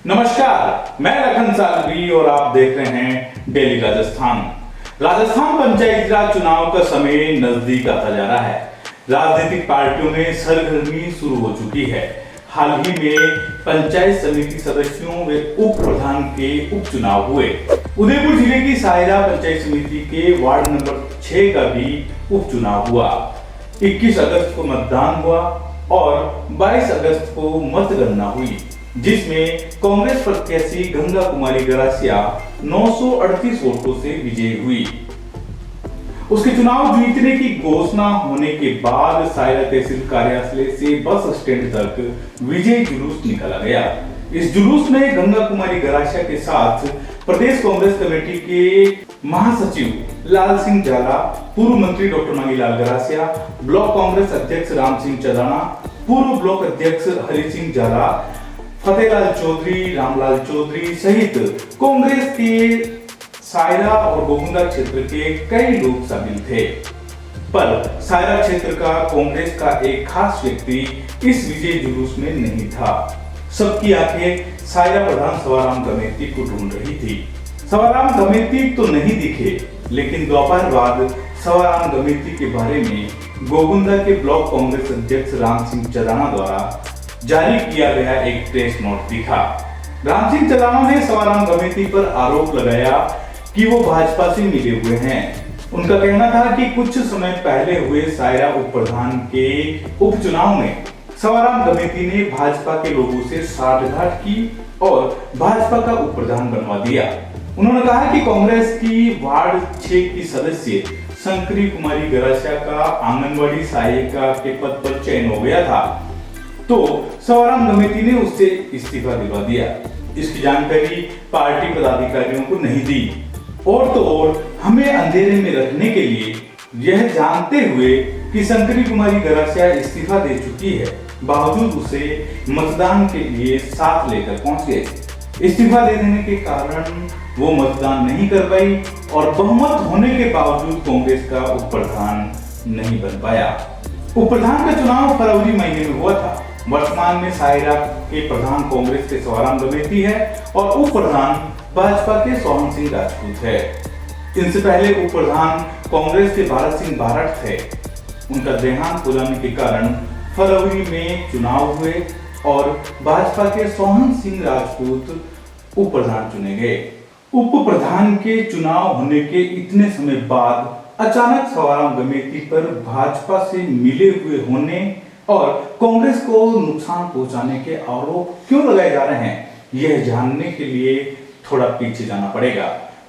नमस्कार, मैं लखन सालवी और आप देख रहे हैं डेली राजस्थान। राजस्थान पंचायती राज चुनाव का समय नजदीक आता जा रहा है। राजनीतिक पार्टियों में सरगर्मी शुरू हो चुकी है। हाल ही में पंचायत समिति सदस्यों व उप प्रधान के उपचुनाव हुए। उदयपुर जिले की सायरा पंचायत समिति के वार्ड नंबर 6 का भी उपचुनाव हुआ। 21 अगस्त को मतदान हुआ और 22 अगस्त को मतगणना हुई, जिसमें कांग्रेस प्रत्याशी गंगा कुमारी गरासिया 938 वोटों से विजयी हुई। उसके चुनाव जीतने की घोषणा होने के बाद सायरा तहसील कार्यालय से बस स्टैंड तक विजय जुलूस निकाला गया। इस जुलूस में गंगा कुमारी गरासिया के साथ प्रदेश कांग्रेस कमेटी के महासचिव लाल सिंह जाला, पूर्व मंत्री डॉक्टर मांगीलाल गरासिया, ब्लॉक कांग्रेस अध्यक्ष राम सिंह चदाना, पूर्व ब्लॉक अध्यक्ष हरि सिंह जाला, फतेहलाल चौधरी, रामलाल चौधरी सहित कांग्रेस के सायरा और गोगुंदा क्षेत्र के कई लोग शामिल थे। पर सायरा क्षेत्र का कांग्रेस का एक खास व्यक्ति इस विजय जुलूस में नहीं था। सबकी आंखें सायरा प्रधान सवाराम गमेती को ढूंढ रही थी। सवाराम गमेती तो नहीं दिखे, लेकिन दोपहर बाद सवाराम गमेती के बारे में गोगुंदा के ब्लॉक कांग्रेस अध्यक्ष राम सिंह चदाना द्वारा जारी किया गया एक प्रेस नोट दिखा। राम सिंह चदाना ने सवाराम गमेती पर आरोप लगाया कि वो भाजपा से मिले हुए हैं। उनका कहना था कि कुछ समय पहले हुए सायरा उप प्रधान के उपचुनाव में सवाराम गमेती ने भाजपा के लोगों से साठगांठ की और भाजपा का उप प्रधान बनवा दिया। उन्होंने कहा कि कांग्रेस की वार्ड 6 की सदस्य शंकरी कुमारी गरासिया का आंगनवाड़ी सहायिका के पद पर चयन हो गया था, तो सवाराम गमेती ने उससे इस्तीफा दिलवा दिया। इसकी जानकारी पार्टी पदाधिकारियों को नहीं दी और तो और हमें अंधेरे में रखने के लिए, यह जानते हुए कि शंकरी कुमारी गरासिया इस्तीफा दे चुकी है, बावजूद उसे मतदान के लिए साथ लेकर पहुंच गए। इस्तीफा दे देने के कारण वो मतदान नहीं कर पाई और बहुमत होने के बावजूद कांग्रेस का उप प्रधान नहीं बन पाया। उप प्रधान का चुनाव फरवरी महीने में हुआ था। वर्तमान में सायरा के प्रधान कांग्रेस के सवाराम गमेती है और उप प्रधान भाजपा के सोहन सिंह राजपूत है। इनसे पहले उप प्रधान कांग्रेस के भारत सिंह बारट थे। उनका देहांत हो जाने के कारण फरवरी में चुनाव हुए और भाजपा के सोहन सिंह राजपूत उप प्रधान चुने गए। उप प्रधान के चुनाव होने के इतने समय बाद अचानक सवाराम गमेती पर भाजपा से मिले हुए होने और कांग्रेस को नुकसान पहुंचाने के आरोप क्यों लगाए जा रहे हैं, यह जानने के लिए थोड़ा पीछे जाना पड़ेगा।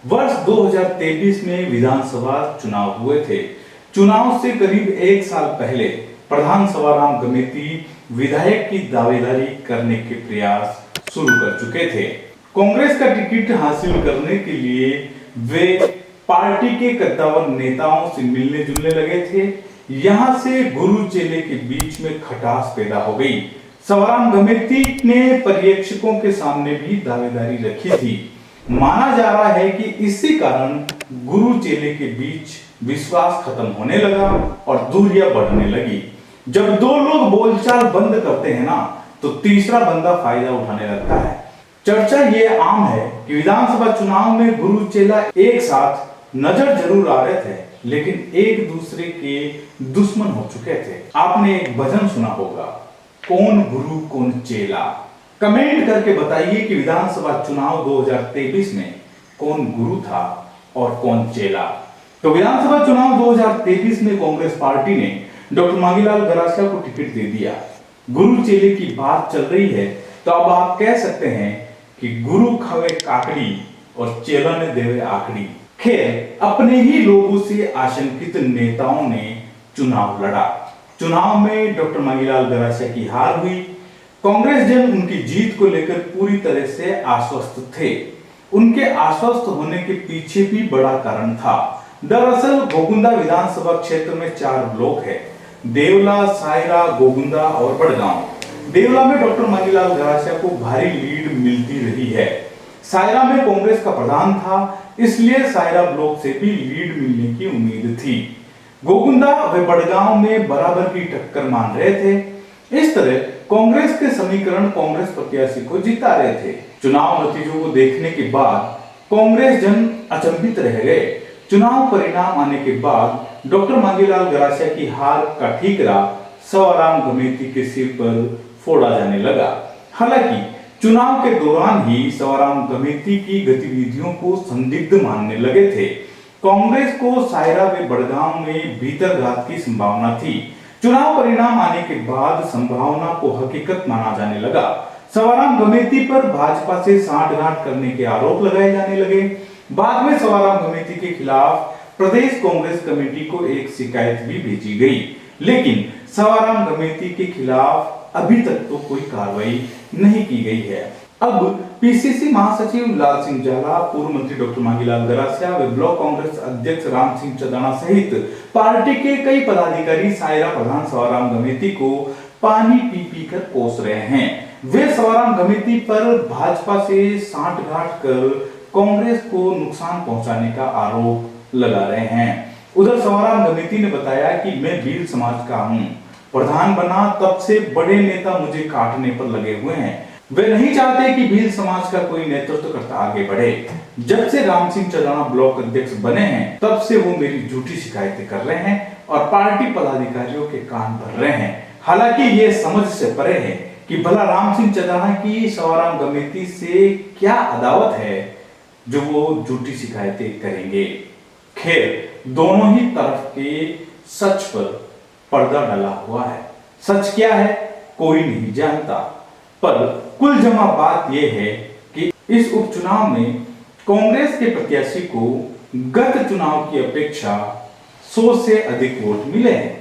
वर्ष 2023 में विधानसभा चुनाव हुए थे। चुनाव से करीब 1 साल पहले प्रधान सवाराम गमेती विधायक की दावेदारी करने के प्रयास शुरू कर चुके थे। कांग्रेस का टिकट हासिल करने के लिए वे पार्टी के कद्दावर नेताओं से मिलने जुलने लगे थे। यहां से गुरु चेले के बीच में खटास पैदा हो गई। सवाराम गमेती ने पर्यवेक्षकों के सामने भी दावेदारी रखी थी। माना जा रहा है कि इसी कारण गुरु चेले के बीच विश्वास खत्म होने लगा और दूरियां बढ़ने लगी। जब 2 लोग बोलचाल बंद करते हैं ना, तो तीसरा बंदा फायदा उठाने लगता है। चर्चा ये आम है कि विधानसभा चुनाव में गुरु चेला एक साथ नजर जरूर आ रहे थे, लेकिन एक दूसरे के दुश्मन हो चुके थे। आपने एक भजन सुना होगा, कौन गुरु कौन चेला। कमेंट करके बताइए कि विधानसभा चुनाव 2023 में कौन गुरु था और कौन चेला। तो विधानसभा चुनाव 2023 में कांग्रेस पार्टी ने डॉक्टर मांगीलाल गरासिया को टिकट दे दिया। गुरु चेले की बात चल रही है, तो अब आप कह सकते हैं कि गुरु खावे काकड़ी और चेला ने देवे आकड़ी। खैर, अपने ही लोगों से आशंकित नेताओं ने चुनाव लड़ा। चुनाव में डॉक्टर मांगीलाल गरासिया की हार हुई। कांग्रेस जन उनकी जीत को लेकर पूरी तरह से आश्वस्त थे। उनके आश्वस्त होने के पीछे भी बड़ा कारण था। दरअसल गोगुंदा विधानसभा क्षेत्र में 4 ब्लॉक है, देवला, सायरा, गोगुंदा और बड़गांव। देवला में डॉक्टर मांगीलाल गरासिया को भारी लीड मिलती रही है। सायरा में कांग्रेस का प्रधान था, इसलिए सायरा ब्लॉक से भी लीड मिलने की उम्मीद थी। गोगुंदा व बड़गांव में बराबर की टक्कर मान रहे थे। इस तरह कांग्रेस के समीकरण कांग्रेस प्रत्याशी को जिता रहे थे। चुनाव नतीजों को देखने के बाद कांग्रेस जन अचंभित रह गए। चुनाव परिणाम आने के बाद डॉक्टर मांगीलाल गरासिया की हार का ठीकरा सवाराम गमेती के सिर पर फोड़ा जाने लगा। हालांकि चुनाव के दौरान ही सवाराम गमेती की गतिविधियों को संदिग्ध मानने लगे थे। कांग्रेस को सायरा व बड़गांव में भीतरघात की संभावना थी। चुनाव परिणाम आने के बाद संभावना को हकीकत माना जाने लगा। सवाराम गमेती पर भाजपा से सांठगांठ करने के आरोप लगाए जाने लगे। बाद में सवाराम गमेती के खिलाफ प्रदेश कांग्रेस कमेटी को एक शिकायत भी भेजी गई, लेकिन सवाराम गमेती के खिलाफ अभी तक तो कोई कार्रवाई नहीं की गई है। अब पीसीसी महासचिव लाल सिंह झाला, पूर्व मंत्री डॉक्टर मांगीलाल गरासिया व ब्लॉक कांग्रेस अध्यक्ष राम सिंह चदाना सहित पार्टी के कई पदाधिकारी सायरा प्रधान सवाराम गमेती को पानी पी पी कर कोस रहे हैं। वे सवाराम गमेती पर भाजपा से सांठगांठ कर कांग्रेस को नुकसान पहुंचाने का आरोप लगा रहे हैं। उधर सवाराम गमेती ने बताया कि मैं भील समाज का हूं, प्रधान बना तब से बड़े नेता मुझे काटने पर लगे हुए हैं। वे नहीं चाहते कि भील समाज का कोई नेतृत्व करता आगे बढ़े। जब से राम सिंह चदाना ब्लॉक अध्यक्ष बने हैं तब से वो मेरी झूठी शिकायतें कर रहे हैं और पार्टी पदाधिकारियों के कान भर रहे हैं। हालांकि ये समझ से परे है कि भला राम सिंह चदाना की सवाराम गमेती से क्या अदावत है जो वो झूठी शिकायतें करेंगे। खैर, दोनों ही तरफ के सच पर पर्दा डला हुआ है। सच क्या है कोई नहीं जानता, पर कुल जमा बात यह है कि इस उपचुनाव में कांग्रेस के प्रत्याशी को गत चुनाव की अपेक्षा 100 से अधिक वोट मिले हैं।